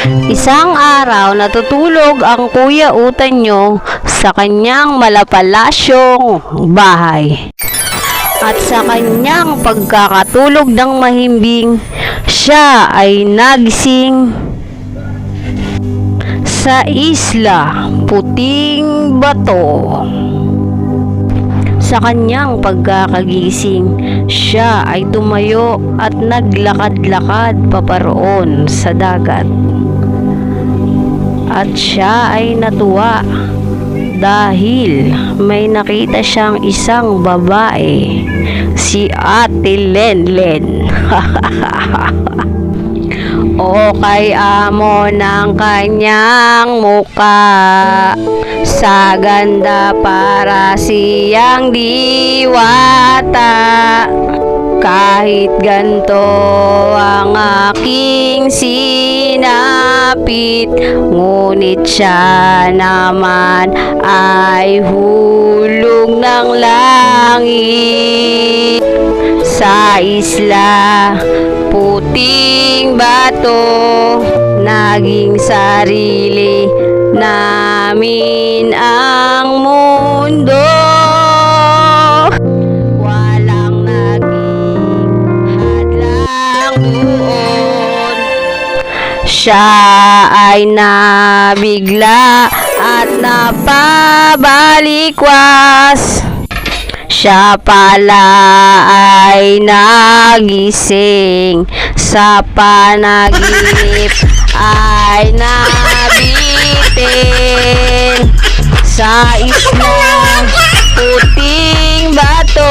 Isang araw, natutulog ang Kuya Utanyo sa kanyang malapalasyong bahay. At sa kanyang pagkakatulog ng mahimbing, siya ay nagising sa isla Puting Bato. Sa kanyang pagkakagising, siya ay tumayo at naglakad-lakad paparoon sa dagat. At siya ay natuwa dahil may nakita siyang isang babae, si Ate Lenlen. O kay amo ng kanyang muka, sa ganda para siyang diwata. Kahit ganto ang aking sinapit, ngunit siya naman ay hulog ng langit. Sa isla Puting Bato, naging sarili namin ang mundo. Walang naging hadlang doon. Siya ay nabigla at napabalikwas. Siya pala ay nagising sa panaginip, ay nabitin sa islang Puting Bato.